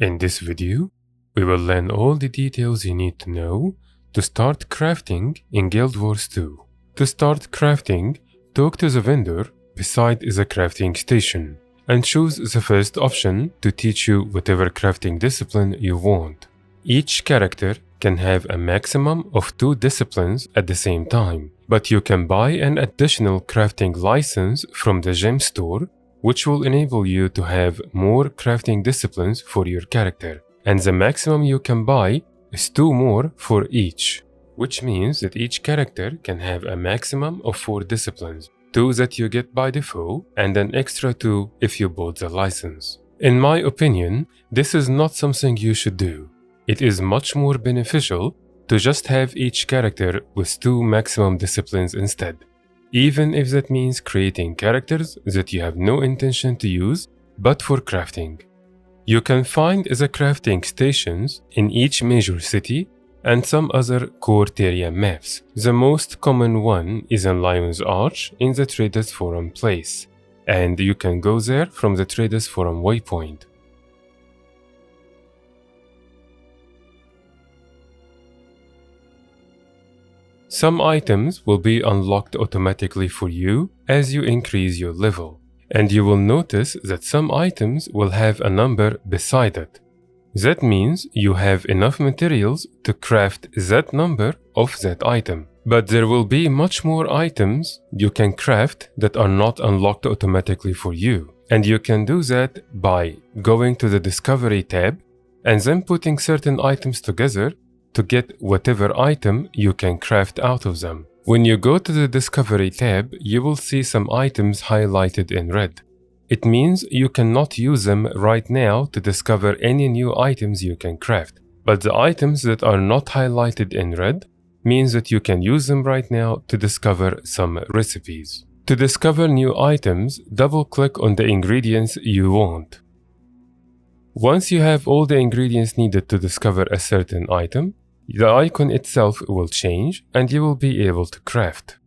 In this video, we will learn all the details you need to know to start crafting in Guild Wars 2. To start crafting, talk to the vendor beside the crafting station and choose the first option to teach you whatever crafting discipline you want. Each character can have a maximum of 2 disciplines at the same time, but you can buy an additional crafting license from the gem store, which will enable you to have more crafting disciplines for your character. And the maximum you can buy is 2 more for each, which means that each character can have a maximum of 4 disciplines, 2 that you get by default and an extra 2 if you bought the license. In my opinion, this is not something you should do. It is much more beneficial to just have each character with 2 maximum disciplines instead, even if that means creating characters that you have no intention to use but for crafting. You can find the crafting stations in each major city and some other core area maps. The most common one is in Lion's Arch in the Traders Forum place, and you can go there from the Traders Forum waypoint. Some items will be unlocked automatically for you as you increase your level, and you will notice that some items will have a number beside it. That means you have enough materials to craft that number of that item. But there will be much more items you can craft that are not unlocked automatically for you, and you can do that by going to the Discovery tab and then putting certain items together to get whatever item you can craft out of them. When you go to the Discovery tab, you will see some items highlighted in red. It means you cannot use them right now to discover any new items you can craft. But the items that are not highlighted in red means that you can use them right now to discover some recipes. To discover new items, double-click on the ingredients you want. Once you have all the ingredients needed to discover a certain item, the icon itself will change and you will be able to craft.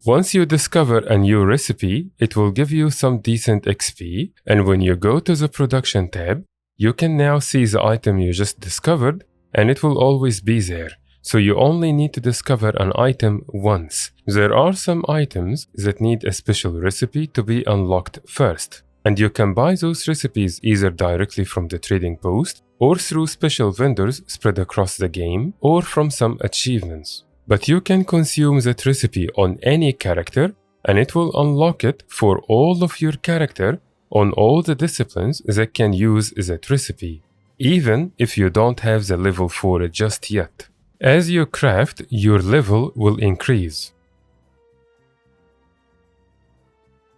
Once you discover a new recipe, it will give you some decent XP, and when you go to the production tab, you can now see the item you just discovered and it will always be there. So you only need to discover an item once. There are some items that need a special recipe to be unlocked first, and you can buy those recipes either directly from the trading post or through special vendors spread across the game or from some achievements. But you can consume that recipe on any character and it will unlock it for all of your character on all the disciplines that can use that recipe, even if you don't have the level for it just yet. As you craft, your level will increase.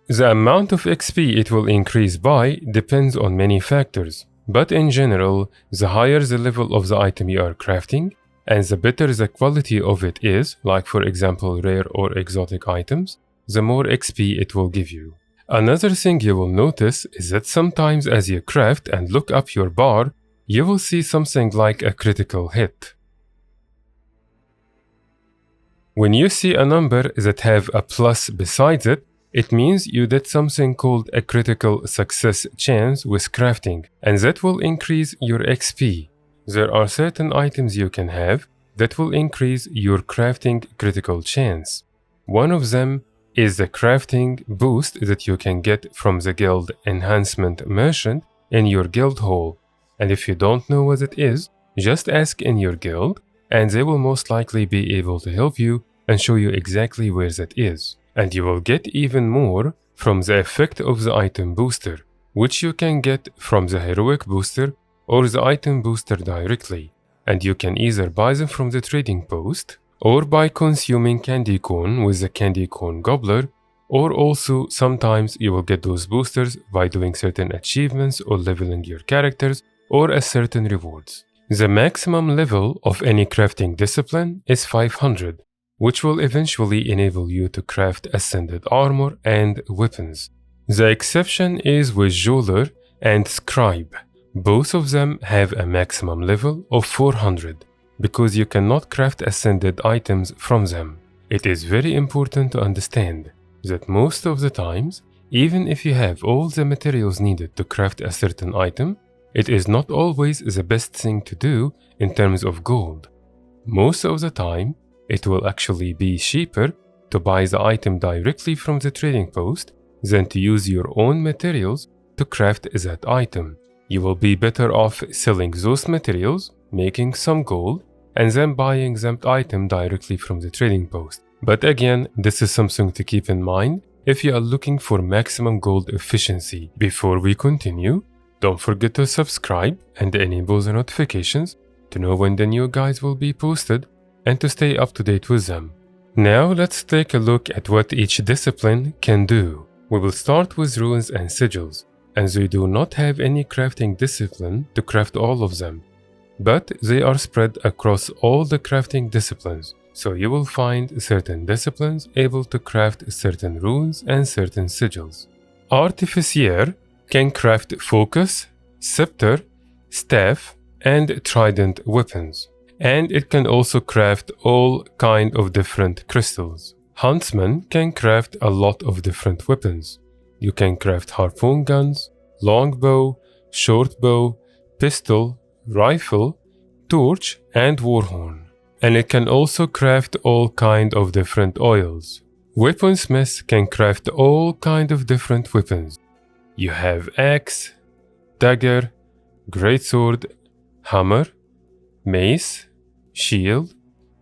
The amount of XP it will increase by depends on many factors, but in general, the higher the level of the item you are crafting, and the better the quality of it is, like for example rare or exotic items, the more XP it will give you. Another thing you will notice is that sometimes as you craft and look up your bar, you will see something like a critical hit. When you see a number that have a plus besides it, it means you did something called a critical success chance with crafting, and that will increase your XP. There are certain items you can have that will increase your crafting critical chance. One of them is the crafting boost that you can get from the guild enhancement merchant in your guild hall. And if you don't know what it is, just ask in your guild and they will most likely be able to help you and show you exactly where that is. And you will get even more from the effect of the item booster, which you can get from the heroic booster or the item booster directly. And you can either buy them from the trading post or by consuming candy corn with the candy corn gobbler, or also sometimes you will get those boosters by doing certain achievements or leveling your characters or a certain rewards. The maximum level of any crafting discipline is 500. Which will eventually enable you to craft ascended armor and weapons. The exception is with Jeweler and Scribe. Both of them have a maximum level of 400, because you cannot craft ascended items from them. It is very important to understand that most of the times, even if you have all the materials needed to craft a certain item, it is not always the best thing to do in terms of gold. Most of the time, it will actually be cheaper to buy the item directly from the trading post than to use your own materials to craft that item. You will be better off selling those materials, making some gold, and then buying that item directly from the trading post. But again, this is something to keep in mind if you are looking for maximum gold efficiency. Before we continue, don't forget to subscribe and enable the notifications to know when the new guides will be posted and to stay up to date with them. Now let's take a look at what each discipline can do. We will start with runes and sigils, and we do not have any crafting discipline to craft all of them, but they are spread across all the crafting disciplines, so you will find certain disciplines able to craft certain runes and certain sigils. Artificier can craft focus, scepter, staff, and trident weapons, and it can also craft all kind of different crystals. Huntsman can craft a lot of different weapons. You can craft harpoon guns, longbow, shortbow, pistol, rifle, torch, and warhorn. And it can also craft all kind of different oils. Weaponsmith can craft all kind of different weapons. You have axe, dagger, greatsword, hammer, mace, shield,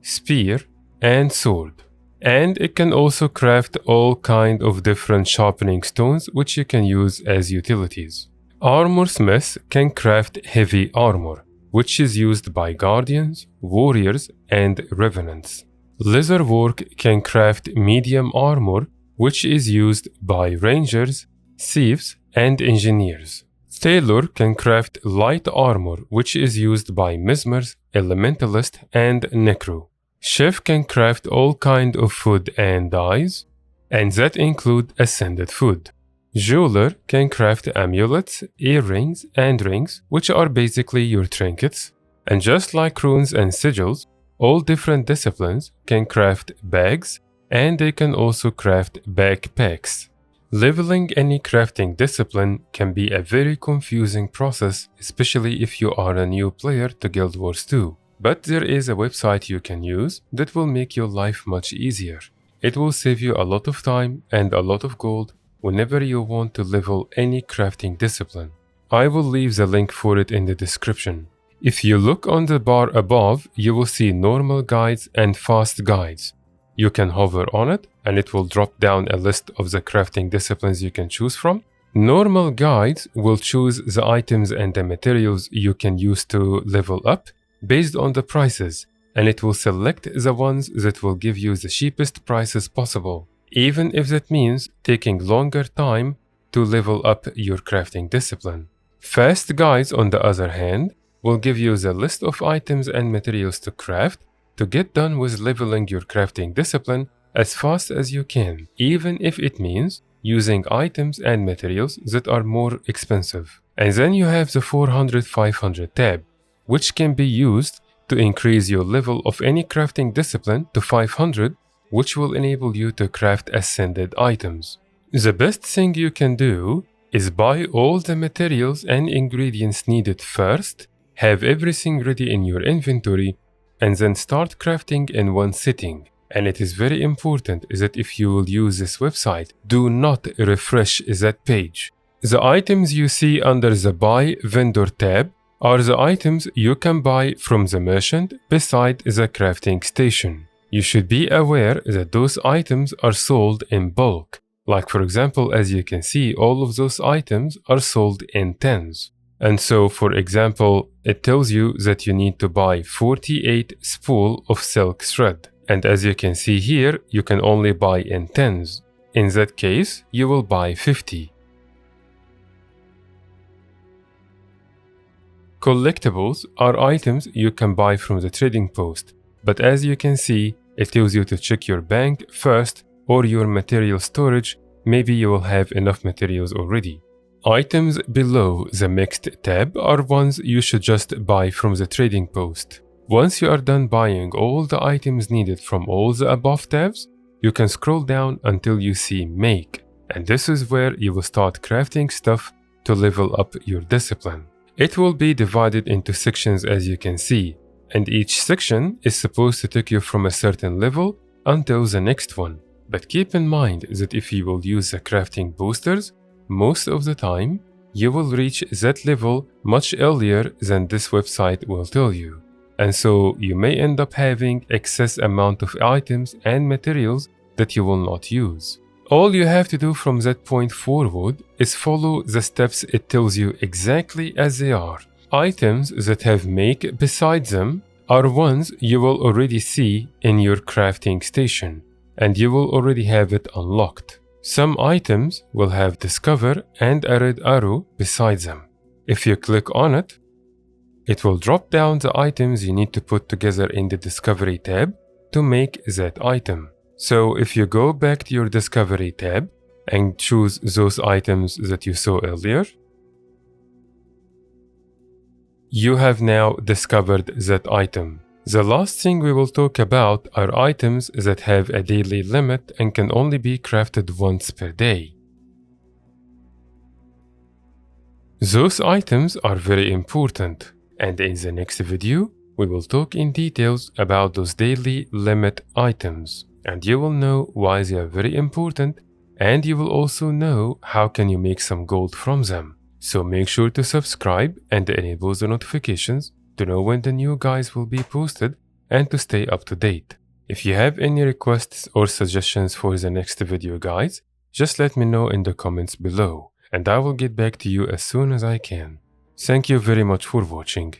spear, and sword. And it can also craft all kind of different sharpening stones which you can use as utilities. Armorsmith can craft heavy armor, which is used by guardians, warriors, and revenants. Leatherwork can craft medium armor, which is used by rangers, thieves, and engineers. Tailor can craft light armor, which is used by mesmers, elementalist, and necro. Chef can craft all kind of food and dyes, and that include ascended food. Jeweler can craft amulets, earrings, and rings, which are basically your trinkets. And just like runes and sigils, all different disciplines can craft bags, and they can also craft backpacks. Leveling any crafting discipline can be a very confusing process, especially if you are a new player to Guild Wars 2. But there is a website you can use that will make your life much easier. It will save you a lot of time and a lot of gold whenever you want to level any crafting discipline. I will leave the link for it in the description. If you look on the bar above, you will see normal guides and fast guides. You can hover on it and it will drop down a list of the crafting disciplines you can choose from. Normal guides will choose the items and the materials you can use to level up based on the prices, and it will select the ones that will give you the cheapest prices possible, even if that means taking longer time to level up your crafting discipline. Fast guides, on the other hand, will give you the list of items and materials to craft to get done with leveling your crafting discipline as fast as you can, even if it means using items and materials that are more expensive. And then you have the 400-500 tab, which can be used to increase your level of any crafting discipline to 500, which will enable you to craft ascended items. The best thing you can do is buy all the materials and ingredients needed first, have everything ready in your inventory, and then start crafting in one sitting. And it is very important that if you will use this website, do not refresh that page. The items you see under the Buy Vendor tab are the items you can buy from the merchant beside the crafting station. You should be aware that those items are sold in bulk. Like for example, as you can see, all of those items are sold in tens. And so, for example, it tells you that you need to buy 48 spool of silk thread. And as you can see here, you can only buy in tens. In that case, you will buy 50. Collectibles are items you can buy from the trading post. But as you can see, it tells you to check your bank first or your material storage. Maybe you will have enough materials already. Items below the mixed tab are ones you should just buy from the trading post. Once you are done buying all the items needed from all the above tabs, you can scroll down until you see Make, and this is where you will start crafting stuff to level up your discipline. It will be divided into sections as you can see, and each section is supposed to take you from a certain level until the next one. But keep in mind that if you will use the crafting boosters, most of the time, you will reach that level much earlier than this website will tell you. And so you may end up having excess amount of items and materials that you will not use. All you have to do from that point forward is follow the steps it tells you exactly as they are. Items that have make beside them are ones you will already see in your crafting station, and you will already have it unlocked. Some items will have discover and a red arrow beside them. If you click on it, it will drop down the items you need to put together in the discovery tab to make that item. So if you go back to your discovery tab and choose those items that you saw earlier, you have now discovered that item. The last thing we will talk about are items that have a daily limit and can only be crafted once per day. Those items are very important, and in the next video, we will talk in details about those daily limit items, and you will know why they are very important, and you will also know how can you make some gold from them. So make sure to subscribe and enable the notifications to know when the new guides will be posted and to stay up to date. If you have any requests or suggestions for the next video guides, just let me know in the comments below, and I will get back to you as soon as I can. Thank you very much for watching.